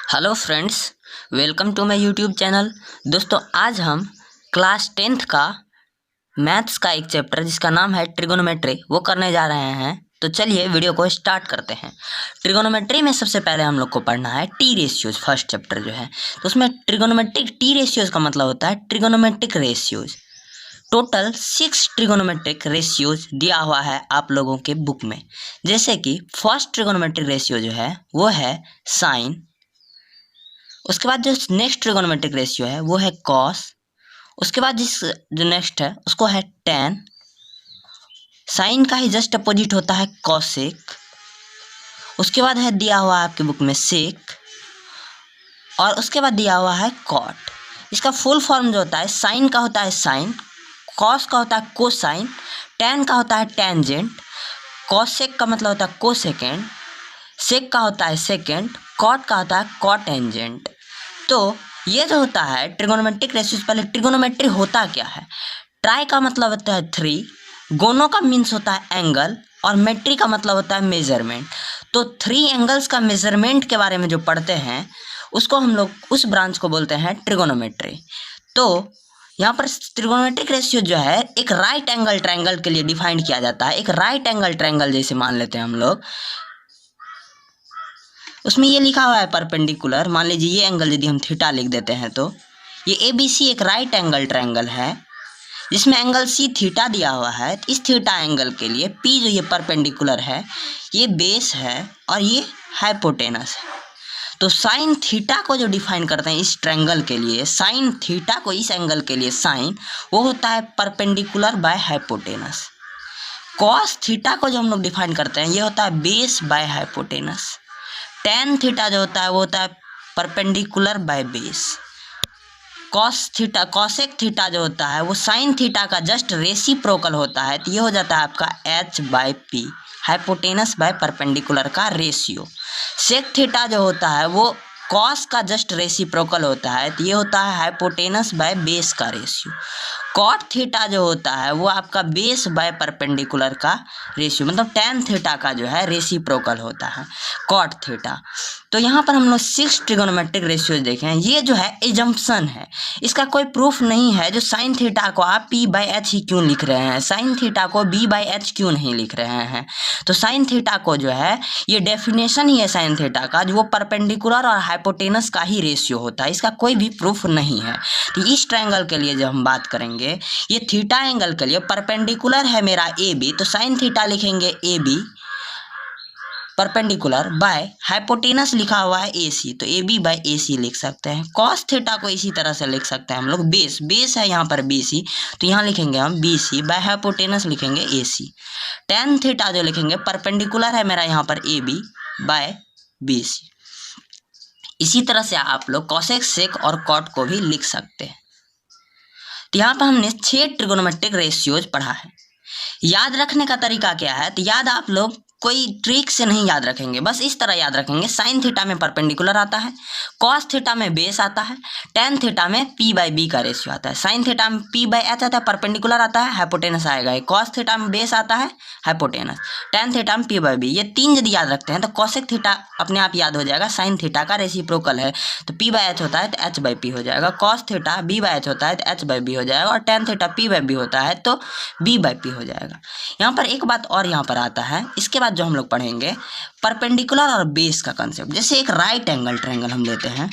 Hello friends, welcome to my YouTube channel. दोस्तों, आज हम क्लास 10th का मैथ्स का एक चैप्टर जिसका नाम है ट्रिगोनोमेट्री वो करने जा रहे हैं। तो चलिए वीडियो को स्टार्ट करते हैं। ट्रिगोनोमेट्री में सबसे पहले हम लोग को पढ़ना है टी रेशियोज। फर्स्ट चैप्टर जो है तो उसमें ट्रिगोनोमेट्रिक टी रेशियोज का मतलब होता है trigonometric ratios. Total 6 trigonometric ratios दिया हुआ है आप लोगों के बुक में। जैसे कि फर्स्ट ट्रिगोनोमेट्रिक रेशियो जो है वो है साइन। उसके बाद जो नेक्स्ट ट्रिगोनोमेट्रिक रेशियो है वो है कॉस। उसके बाद जो नेक्स्ट है उसको है टेन। साइन का ही जस्ट अपोजिट होता है कॉसेक। उसके बाद है दिया हुआ है आपके बुक में सेक। और उसके बाद दिया हुआ है कॉट। इसका फुल फॉर्म जो होता है, साइन का होता है साइन, कॉस का होता है कोसाइन, टेन का होता है टेंजेंट, कॉसेक का मतलब होता है कोसेकेंड, सेक का होता है सेकेंड, कॉट का होता है कॉटेंजेंट। तो ये जो होता है ट्रिगोनोमेट्रिक रेशियोज। पहले ट्रिगोनोमेट्री होता क्या है? ट्राई का मतलब होता है 3, गोनो का मीन्स होता है एंगल, और मेट्री का मतलब होता है मेजरमेंट। तो 3 एंगल्स का मेजरमेंट के बारे में जो पढ़ते हैं उसको हम लोग उस ब्रांच को बोलते हैं ट्रिगोनोमेट्री। तो यहाँ पर ट्रिगोनोमेट्रिक रेशियो जो है एक राइट एंगल ट्रायंगल के लिए डिफाइन किया जाता है। एक राइट एंगल ट्रायंगल जैसे मान लेते हैं हम लोग, उसमें ये लिखा हुआ है परपेंडिकुलर। मान लीजिए ये एंगल यदि हम थीटा लिख देते हैं तो ये ABC एक राइट एंगल ट्रायंगल है जिसमें एंगल C थीटा दिया हुआ है। इस थीटा एंगल के लिए P जो ये परपेंडिकुलर है, ये बेस है और ये हाइपोटेनस है। तो साइन थीटा को जो डिफाइन करते हैं इस ट्रायंगल के लिए, साइन थीटा को इस एंगल के लिए साइन वो होता है perpendicular by hypotenuse. Cos theta को जो हम लोग डिफाइन करते हैं ये होता है base by hypotenuse. Tan theta जो होता है वो होता है perpendicular by base. Cos theta, cosec theta जो होता है वो साइन थीटा का जस्ट रेसिप्रोकल होता है। तो ये हो जाता है आपका H/P, हाइपोटेनस बाय परपेंडिकुलर का रेशियो। सेक थीटा जो होता है वो कॉस का जस्ट रेसिप्रोकल होता है। तो ये होता है हाइपोटेनस बाय बेस का रेशियो। कॉट थीटा जो होता है वो आपका बेस बाय परपेंडिकुलर का रेशियो, मतलब टेन थीटा का जो है रेसिप्रोकल होता है कॉट थीटा। तो यहाँ पर हम लोग 6 ट्रिगोनोमेट्रिक रेशियोज देखे हैं। ये जो है एजम्पशन है, इसका कोई प्रूफ नहीं है। जो साइन थीटा को आप P/H ही क्यों लिख रहे हैं, साइन थीटा को B/H क्यों नहीं लिख रहे हैं? तो साइन थीटा को जो है ये डेफिनेशन ही है साइन थीटा का, जो वो परपेंडिकुलर और हाइपोटेनस का ही रेशियो होता है। इसका कोई भी प्रूफ नहीं है। तो इस ट्रायंगल के लिए जब हम बात करेंगे, ये थीटा एंगल के लिए परपेंडिकुलर है मेरा AB, तो साइन थीटा लिखेंगे AB परपेंडिकुलर बाय हाइपोटेनस लिखा हुआ है AC, तो AB/AC लिख सकते हैं। कॉस थीटा को इसी तरह से लिख सकते हैं हम लोग, बेस है यहाँ पर BC, तो यहाँ लिखेंगे हम BC बाय हाइपोटेनस लिखेंगे AC। टेन थीटा जो लिखेंगे परपेंडिकुलर है मेरा यहाँ पर AB/BC। इसी तरह से आप लोग कॉसेक, सेक और कॉट को भी लिख सकते हैं। तो यहाँ पर हमने 6 ट्रिगोनोमेट्रिक रेशियोज पढ़ा है। याद रखने का तरीका क्या है? तो याद आप लोग कोई ट्रिक से नहीं याद रखेंगे, बस इस तरह याद रखेंगे। साइन थीटा में परपेंडिकुलर आता है, कॉस थीटा में बेस आता है, टेन थीटा में P/B का रेशियो आता है, साइन थीटा में P/H आता है, परपेंडिकुलर आता है, हाइपोटेनस आएगा। कॉस थीटा में बेस आता है, हाइपोटेनस, टेन थीटा में P/B। ये 3 यदि याद रखते हैं तो कॉसेक थीटा अपने आप याद हो जाएगा, साइन थीटा का रेसिप्रोकल है तो P/H होता है तो H/P हो जाएगा। कॉस थीटा B/H होता है तो H/B हो जाएगा, और टेन थीटा P/B होता है तो B/P हो जाएगा। यहाँ पर एक बात और यहाँ पर आता है, इसके बाद जो हम लोग पढ़ेंगे परपेंडिकुलर और बेस का कंसेप्ट। जैसे एक राइट एंगल ट्रायंगल हम लेते हैं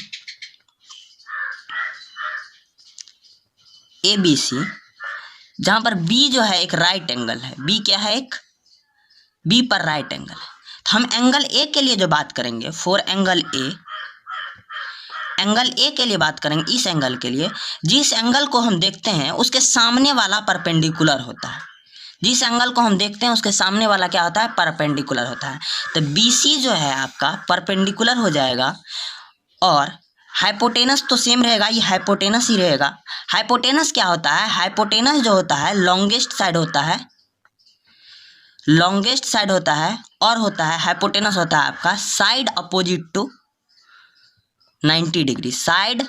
ABC, जहां पर B जो है एक राइट एंगल है। B क्या है? एक B पर राइट एंगल है। तो हम एंगल A के लिए जो बात करेंगे, for angle A, angle A के लिए बात करेंगे, इस एंगल के लिए जिस एंगल को हम देखते हैं उसके सामने वाला परपेंडिकुलर होता है। जिस एंगल को हम देखते हैं उसके सामने वाला क्या होता है? परपेंडिकुलर होता है। तो BC जो है आपका परपेंडिकुलर हो जाएगा, और हाइपोटेनस तो सेम रहेगा, ये हाइपोटेनस ही रहेगा। हाइपोटेनस क्या होता है? हाइपोटेनस जो होता है लॉन्गेस्ट साइड होता है, लॉन्गेस्ट साइड होता है, और होता है हाइपोटेनस होता है आपका side opposite to 90 degree, side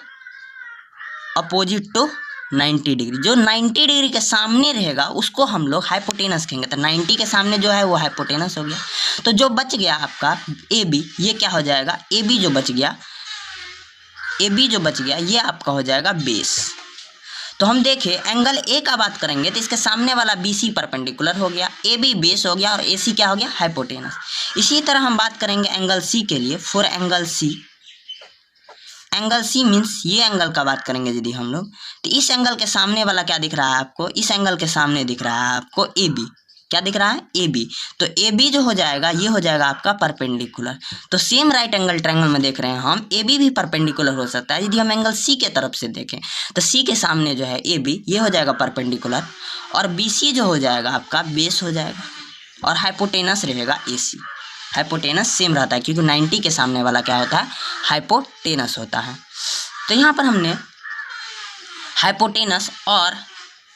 opposite to 90 degree. जो 90 डिग्री के सामने रहेगा उसको हम लोग हाइपोटेनस कहेंगे। तो 90 के सामने जो है वो हाइपोटेनस हो गया। तो जो बच गया आपका AB, ये क्या हो जाएगा? AB जो बच गया ए बी जो बच गया ये आपका हो जाएगा बेस। तो हम देखें एंगल ए का बात करेंगे तो इसके सामने वाला बी सी परपेंडिकुलर हो गया, ए बी बेस हो गया और ए सी क्या हो गया, हाइपोटेनस। इसी तरह हम बात करेंगे एंगल सी के लिए। For angle C, angle C means ये एंगल का बात करेंगे यदि हम लोग, तो इस एंगल के सामने वाला क्या दिख रहा है आपको, इस एंगल के सामने दिख रहा है आपको ए बी। क्या दिख रहा है, ए बी। तो ए बी जो हो जाएगा ये हो जाएगा आपका परपेंडिकुलर। तो सेम राइट एंगल ट्रायंगल में देख रहे हैं हम, ए बी भी परपेंडिकुलर हो सकता है। यदि हम एंगल सी के तरफ से देखें तो सी के सामने जो है ए बी ये हो जाएगा परपेंडिकुलर, और बी सी जो हो जाएगा आपका बेस हो जाएगा, और हाइपोटेनस रहेगा ए सी। हाइपोटेनस सेम रहता है क्योंकि 90 के सामने वाला क्या होता है, हाइपोटेनस होता है। तो यहाँ पर हमने हाइपोटेनस और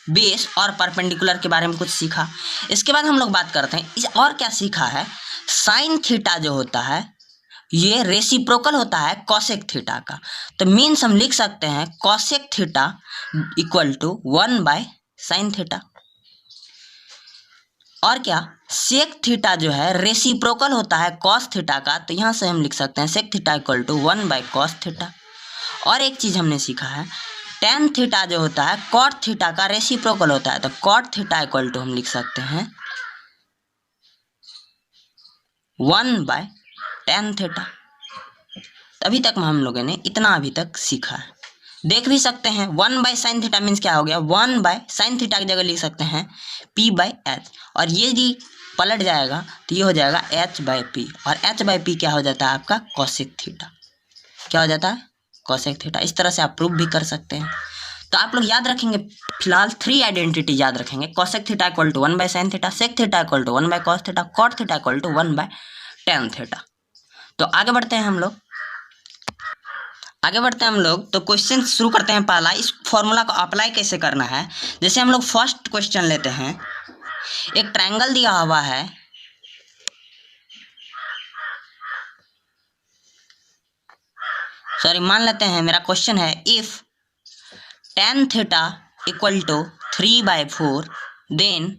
बेस और परपेंडिकुलर के बारे में कुछ सीखा। इसके बाद हम लोग बात करते हैं इस और क्या सीखा है। साइन थीटा जो होता है ये रेसिप्रोकल होता है कॉसेक थीटा का। तो मीन्स हम लिख सकते हैं cosec theta equal to 1/sin theta. और क्या, सेक थीटा जो है रेसिप्रोकल होता है कॉस थीटा का, तो यहाँ से हम लिख सकते हैं sec theta equal to 1/cos theta. और एक चीज़ हमने सीखा है टेन थीटा जो होता है कॉट थीटा का रेसिप्रोकल होता है, तो कॉट थीटा इक्वल टू हम लिख सकते हैं 1/tan थीटा। अभी तक हम लोगों ने इतना अभी तक सीखा है। देख भी सकते हैं 1/sin थीटा मीन्स क्या हो गया, 1/sin थीटा की जगह लिख सकते हैं p/h, और ये यदि पलट जाएगा तो ये हो जाएगा h/p, और h/p क्या हो जाता है आपका कॉसेक थीटा। क्या हो जाता है, कॉसेक थीटा। इस तरह से आप प्रूव भी कर सकते हैं। तो आप लोग याद रखेंगे, फिलहाल 3 आइडेंटिटी याद रखेंगे। Cosec theta equal to 1/sin theta, sec theta equal to 1/cos theta, cot theta equal to 1/tan theta. तो आगे बढ़ते हैं हम लोग, तो क्वेश्चन शुरू करते हैं। पहला, इस फॉर्मूला को अप्लाई कैसे करना है। जैसे हम लोग फर्स्ट क्वेश्चन लेते हैं, एक ट्रायंगल दिया हुआ है, सॉरी मान लेते हैं मेरा क्वेश्चन है if tan theta equal to 3/4 then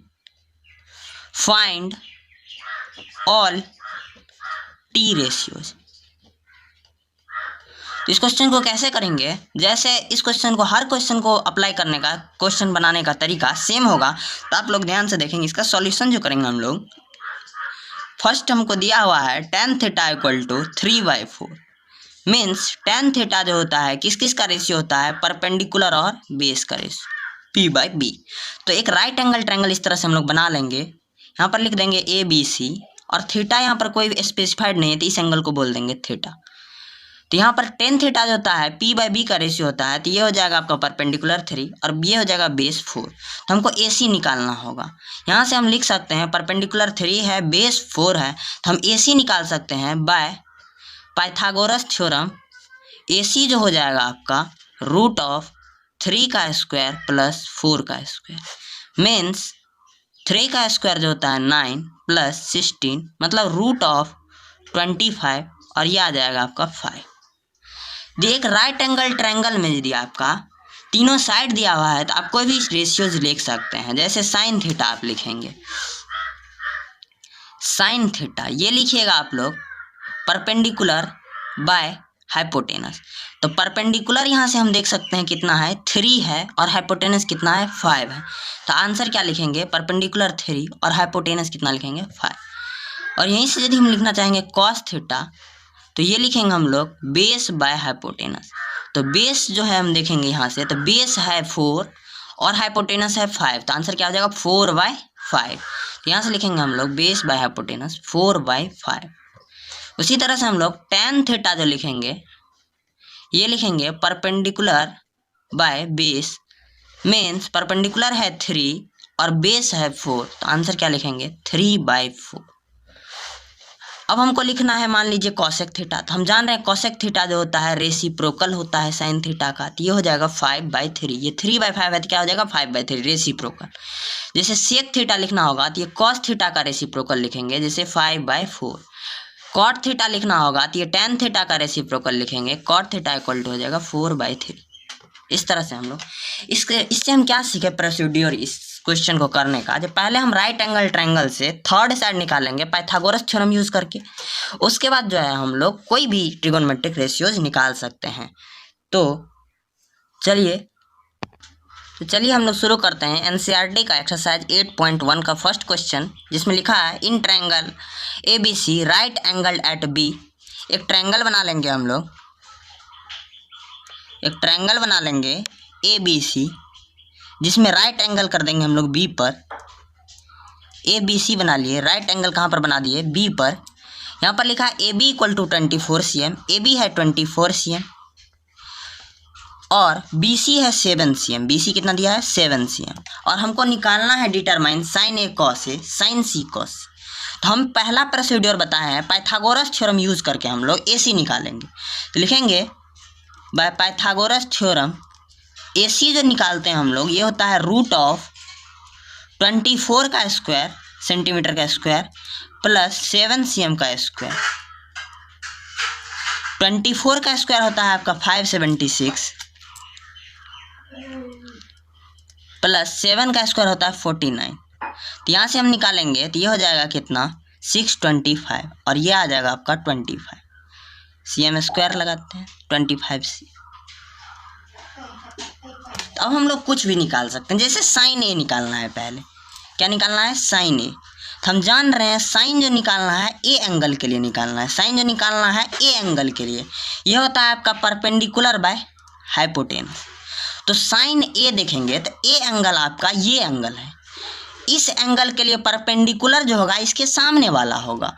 find all T ratios. तो इस क्वेश्चन को कैसे करेंगे, जैसे इस क्वेश्चन को हर क्वेश्चन को अप्लाई करने का, क्वेश्चन बनाने का तरीका सेम होगा। तो आप लोग ध्यान से देखेंगे, इसका सॉल्यूशन जो करेंगे हम लोग, फर्स्ट हमको दिया हुआ है tan theta equal to 3/4 means tan theta जो होता है किस किस का रेशियो होता है, परपेंडिकुलर और बेस का रेशियो p/b। तो एक राइट एंगल ट्रायंगल इस तरह से हम लोग बना लेंगे। यहाँ पर लिख देंगे ABC, और थीटा यहाँ पर कोई स्पेसिफाइड नहीं है तो इस एंगल को बोल देंगे थीटा। तो यहाँ पर tan थीटा जो होता है p/b का रेशियो होता है, तो ये हो जाएगा आपका परपेंडिकुलर 3 और ये हो जाएगा बेस 4। तो हमको AC निकालना होगा। यहाँ से हम लिख सकते हैं परपेंडिकुलर 3 है, बेस 4 है, तो हम AC निकाल सकते हैं बाय पाइथागोरस थ्योरम। AC जो हो जाएगा आपका √3 का स्क्वायर प्लस 4 का स्क्वायर मीन्स 3 का स्क्वायर जो होता है 9 प्लस 16 मतलब √25, और ये आ जाएगा आपका 5। एक राइट एंगल ट्रायंगल में यदि आपका तीनों साइड दिया हुआ है तो आप कोई भी रेशियोज लिख सकते हैं। जैसे साइन थीटा आप लिखेंगे, साइन थीटा ये लिखिएगा आप लोग परपेंडिकुलर बाय हाइपोटेनस। तो परपेंडिकुलर यहाँ से हम देख सकते हैं कितना है 3 है, और हाइपोटेनस कितना है 5 है। तो आंसर क्या लिखेंगे, परपेंडिकुलर 3 और हाइपोटेनस कितना लिखेंगे 5। और यहीं से यदि हम लिखना चाहेंगे कॉस थीटा, तो ये लिखेंगे हम लोग बेस बाय हाइपोटेनस। तो बेस जो है हम देखेंगे यहाँ से, तो बेस है 4 और हाइपोटेनस है 5, तो आंसर क्या हो जाएगा 4/5। तो यहाँ से लिखेंगे हम लोग बेस बाय हाइपोटेनस 4/5। उसी तरह से हम लोग tan थीटा जो लिखेंगे, ये लिखेंगे perpendicular by base means perpendicular है 3 और बेस है 4, तो आंसर क्या लिखेंगे 3/4। अब हमको लिखना है मान लीजिए कॉसेक थीटा। तो हम जान रहे हैं कॉसेक थीटा जो होता है रेसिप्रोकल होता है साइन थीटा का, तो ये हो जाएगा 5/3। ये 3/5 है तो क्या हो जाएगा 5/3 रेसिप्रोकल। जैसे सेक थीटा लिखना होगा तो ये कॉस थीटा का रेसिप्रोकल लिखेंगे, जैसे 5/4। कॉट थीटा लिखना होगा तो ये tan थीटा का रेसिप्रोकल लिखेंगे, कॉट थीटा इक्वल टू हो जाएगा 4/3। इस तरह से हम लोग इससे हम क्या सीखे प्रोसीड्यूर इस क्वेश्चन को करने का। जब पहले हम राइट एंगल ट्रायंगल से थर्ड साइड निकालेंगे पाइथागोरस थ्योरम यूज करके, उसके बाद जो है हम लोग कोई भी ट्रिगोनोमेट्रिक रेशियोज निकाल सकते हैं। तो चलिए हम लोग शुरू करते हैं एनसीईआरटी का एक्सरसाइज 8.1 का फर्स्ट क्वेश्चन, जिसमें लिखा है in triangle ABC right angle at B। एक ट्रायंगल बना लेंगे हम लोग, एक ट्रायंगल बना लेंगे ABC, जिसमें राइट एंगल कर देंगे हम लोग B पर। ABC बना लिए, राइट एंगल कहाँ पर बना दिए? B पर। यहाँ पर लिखा है AB equal to 24 cm, AB है 24 cm और BC है 7 cm। BC कितना दिया है? 7 cm। और हमको निकालना है determine sine A cos A sine C cos C। तो हम पहला प्रोसीड्योर बताए हैं, पाइथागोरस थ्योरम यूज करके हम लोग AC निकालेंगे। तो लिखेंगे बाय पाइथागोरस थ्योरम AC जो निकालते हैं हम लोग, ये होता है रूट ऑफ 24 का स्क्वायर सेंटीमीटर का स्क्वायर प्लस 7 cm का स्क्वायर। 24 का स्क्वायर होता है आपका 576 प्लस 7 का स्क्वायर होता है 49। तो यहाँ से हम निकालेंगे तो ये हो जाएगा कितना? 625 और ये आ जाएगा आपका 25। cm स्क्वायर लगाते हैं 25 c। तो अब हम लोग कुछ भी निकाल सकते हैं, जैसे साइन A निकालना है। पहले क्या निकालना है? Sine A। तो हम जान रहे हैं साइन जो निकालना है A एंगल के लिए निकालना है। साइन जो निकालना है A एंगल के लिए, यह होता है आपका परपेंडिकुलर बाय हाइपोटेनस। तो साइन A देखेंगे तो A एंगल आपका ये एंगल है, इस एंगल के लिए परपेंडिकुलर जो होगा इसके सामने वाला होगा।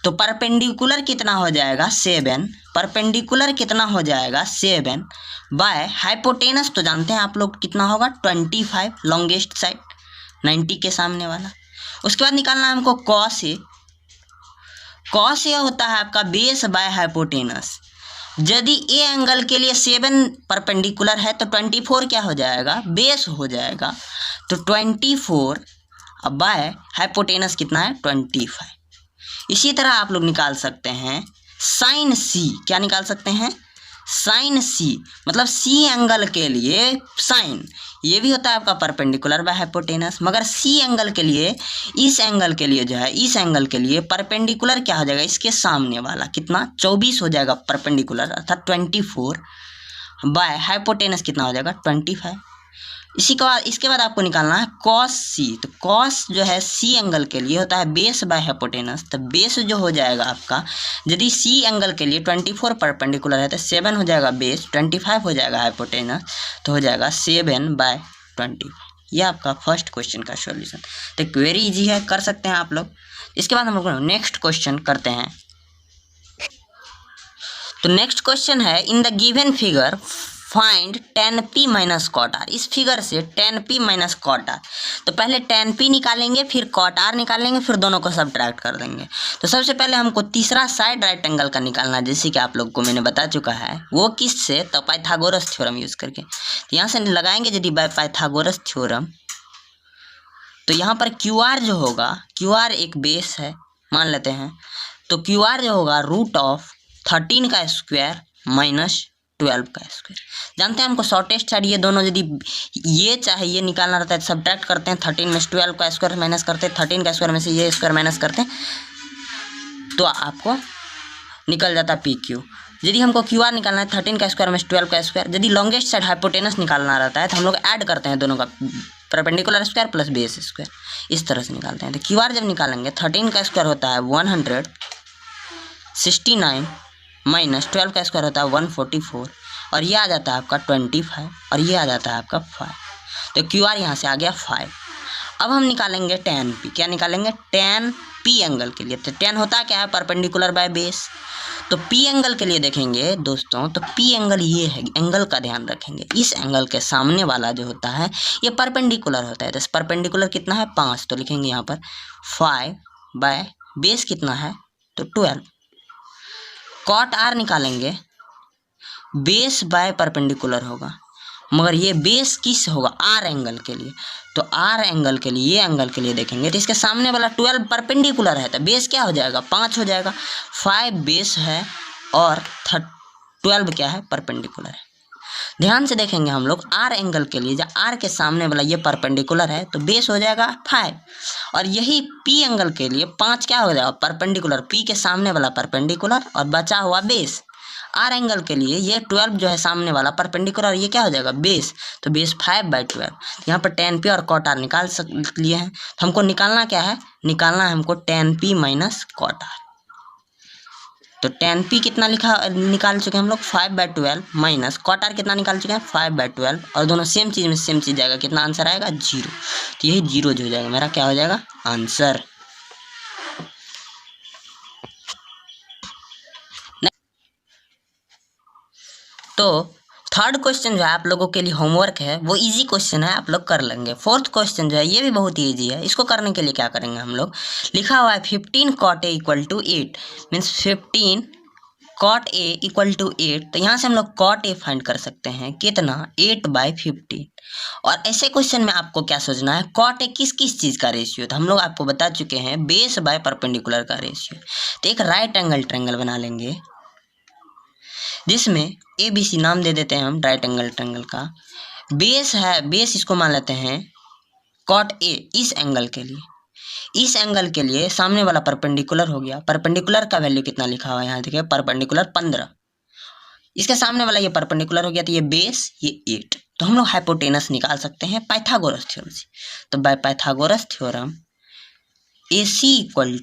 तो परपेंडिकुलर कितना हो जाएगा? 7। परपेंडिकुलर कितना हो जाएगा? 7 बाय हाइपोटेनस तो जानते हैं आप लोग कितना होगा? 25, लॉन्गेस्ट साइड 90 के सामने वाला। उसके बाद निकालना है हमको कॉस A। कॉस A होता है आपका बेस बाय हाइपोटेनस। यदि A एंगल के लिए 7 परपेंडिकुलर है तो 24 क्या हो जाएगा? बेस हो जाएगा। तो 24 बाय हाइपोटेनस कितना है? 25। इसी तरह आप लोग निकाल सकते हैं साइन C। क्या निकाल सकते हैं? साइन C मतलब C एंगल के लिए साइन, ये भी होता है आपका परपेंडिकुलर बाय हाइपोटेनस, मगर C एंगल के लिए, इस एंगल के लिए जो है, इस एंगल के लिए परपेंडिकुलर क्या हो जाएगा? इसके सामने वाला कितना? 24 हो जाएगा परपेंडिकुलर, अर्थात 24 बाय हाइपोटेनस कितना हो जाएगा? 25। इसके बाद आपको निकालना है कॉस C। तो कॉस जो है C एंगल के लिए होता है बेस बाय हाइपोटेनस। तो बेस जो हो जाएगा आपका, यदि C एंगल के लिए 24 परपेंडिकुलर है तो 7 हो जाएगा बेस, 25 हो जाएगा हाइपोटेनस, तो हो जाएगा 7 बाय 25। यह आपका फर्स्ट क्वेश्चन का सॉल्यूशन। तो वेरी इजी है, कर सकते हैं आप लोग। इसके बाद हम लोग नेक्स्ट क्वेश्चन करते हैं। तो नेक्स्ट क्वेश्चन है in the given figure find tan P minus cot R। इस फिगर से tan P minus cot R, तो पहले tan P निकालेंगे, फिर कॉट R निकालेंगे, फिर दोनों को सब्ट्रैक्ट कर देंगे। तो सबसे पहले हमको तीसरा साइड राइट एंगल का निकालना है, जैसे कि आप लोग को मैंने बता चुका है। वो किससे? तो पाइथागोरस थ्योरम यूज करके। तो यहाँ से लगाएंगे यदि बाय पाइथागोरस थ्योरम, तो यहाँ पर QR जो होगा, QR एक बेस है मान लेते हैं, तो QR जो होगा रूट ऑफ 13 का स्क्वायर माइनस 12 का स्क्वायर। जानते हैं हमको शॉर्टेस्ट साइड ये दोनों, यदि ये चाहे ये निकालना रहता है, सब्ट्रैक्ट करते हैं। 13 में से 12 का स्क्वायर माइनस करते हैं, 13 का स्क्वायर में से ये स्क्वायर माइनस करते हैं, तो आपको निकल जाता है PQ। यदि हमको QR निकालना है 13 का स्क्वायर में से 12 का स्क्वायर, यदि लॉन्गेस्ट साइड हाइपोटेनस निकालना रहता है तो हम लोग ऐड करते हैं दोनों का, perpendicular square plus base square, इस तरह से निकालते हैं। तो QR जब निकालेंगे 13 का स्क्वायर होता है 169 माइनस 12 का स्क्वायर होता है 144 और ये आ जाता है आपका 25 और ये आ जाता है आपका 5। तो QR यहाँ से आ गया 5। अब हम निकालेंगे tan P। क्या निकालेंगे? tan P एंगल के लिए। तो tan होता क्या है? Perpendicular by base. तो P एंगल के लिए देखेंगे दोस्तों, तो P एंगल ये है, एंगल का ध्यान रखेंगे। इस एंगल के सामने वाला जो होता है ये परपेंडिकुलर होता है। तो परपेंडिकुलर कितना है? 5। तो लिखेंगे यहाँ पर 5 बाय बेस कितना है? तो 12। कॉट R निकालेंगे, बेस बाय परपेंडिकुलर होगा, मगर ये बेस किस होगा? R एंगल के लिए। तो R एंगल के लिए, ये एंगल के लिए देखेंगे तो इसके सामने वाला 12 परपेंडिकुलर है, तो बेस क्या हो जाएगा? 5 हो जाएगा। 5 बेस है और 12 क्या है? परपेंडिकुलर है। ध्यान से देखेंगे हम लोग R एंगल के लिए, जब R के सामने वाला ये परपेंडिकुलर है तो बेस हो जाएगा 5, और यही P एंगल के लिए 5 क्या हो जाएगा? परपेंडिकुलर। P के सामने वाला परपेंडिकुलर और बचा हुआ बेस। आर एंगल के लिए ये 12 जो है सामने वाला परपेंडिकुलर, और ये क्या हो जाएगा बेस, तो बेस 5/12। यहाँ पर tan p और cot r निकाल लिए हैं, तो हमको निकालना क्या है, निकालना है हमको tan p minus cot r। तो tan p कितना निकाल चुके हैं हम लोग 5/12 माइनस cot r कितना निकाल चुके हैं 5/12, और दोनों सेम चीज़ में सेम चीज़ जाएगा, कितना आंसर आएगा 0। तो यही 0 जो हो जाएगा मेरा, क्या हो जाएगा आंसर। तो थर्ड क्वेश्चन जो है आप लोगों के लिए होमवर्क है, वो इजी क्वेश्चन है, आप लोग कर लेंगे। फोर्थ क्वेश्चन जो है ये भी बहुत इजी है। इसको करने के लिए क्या करेंगे हम लोग, लिखा हुआ है 15 cot a equal to 8, means 15 cot a equal to 8। तो यहाँ से हम लोग cot a फाइंड कर सकते हैं, कितना 8/15। और ऐसे क्वेश्चन में आपको क्या सोचना है, cot a किस किस चीज़ का रेशियो, तो हम लोग आपको बता चुके हैं बेस बाय परपेंडिकुलर का रेशियो। तो एक राइट एंगल ट्रायंगल बना लेंगे जिसमें ABC नाम दे देते हैं हम राइट एंगल ट्रायंगल का। बेस है, बेस इसको मान लेते हैं cot A। इस एंगल के लिए, इस एंगल के लिए सामने वाला परपेंडिकुलर हो गया। परपेंडिकुलर का वैल्यू कितना लिखा हुआ है यहाँ देखिए, परपेंडिकुलर 15, इसके सामने वाला ये परपेंडिकुलर हो गया, तो ये बेस ये 8। तो हम लोग हाइपोटेनस निकाल सकते हैं पाइथागोरस थ्योरम से। तो by Pythagoras theorem AC equal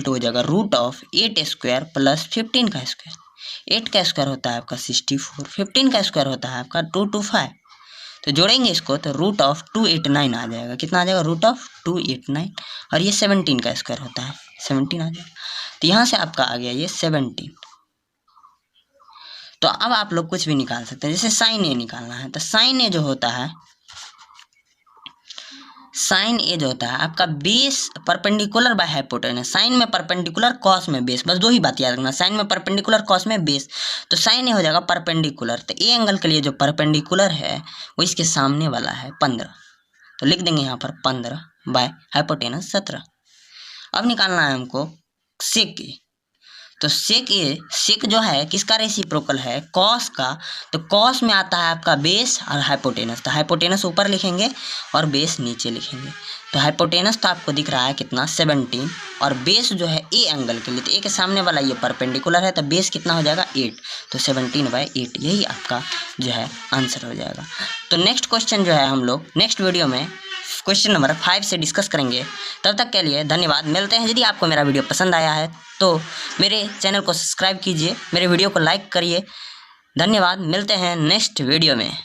to हो जाएगा √8² प्लस 15 का स्क्वायर। 8 का स्क्वायर होता है आपका 64, 15 का स्क्वायर होता है आपका 225। तो जोड़ेंगे इसको तो √289 आ जाएगा, कितना आ जाएगा √289, और ये 17 का स्क्वायर होता है 17 आ जाएगा। तो यहाँ से आपका आ गया ये 17। तो अब आप लोग कुछ भी निकाल सकते हैं, जैसे साइन ए निकालना है, तो साइन ए जो होता है, साइन ए जो होता है आपका base perpendicular by hypotenuse. Sine में परपेंडिकुलर, कॉस में बेस, बस दो ही बात याद रखना, साइन में परपेंडिकुलर, कॉस में बेस। तो साइन ए हो जाएगा परपेंडिकुलर, तो ए एंगल के लिए जो परपेंडिकुलर है वो इसके सामने वाला है 15, तो लिख देंगे यहाँ पर 15 बाय हाइपोटेनस 17। अब निकालना है हमको सेक ए। तो सेक जो है किसका रेसिप्रोकल है, कॉस का। तो कॉस में आता है आपका बेस और हाइपोटेनस, तो हाइपोटेनस ऊपर लिखेंगे और बेस नीचे लिखेंगे। तो हाइपोटेनस तो आपको दिख रहा है कितना 17, और बेस जो है ए एंगल के लिए, तो ए के सामने वाला ये परपेंडिकुलर है, तो बेस कितना हो जाएगा 8, तो 17/8, यही आपका जो है आंसर हो जाएगा। तो नेक्स्ट क्वेश्चन जो है हम लोग नेक्स्ट वीडियो में क्वेश्चन नंबर 5 से डिस्कस करेंगे। तब तक के लिए धन्यवाद, मिलते हैं। यदि आपको मेरा वीडियो पसंद आया है तो मेरे चैनल को सब्सक्राइब कीजिए, मेरे वीडियो को लाइक करिए। धन्यवाद, मिलते हैं नेक्स्ट वीडियो में।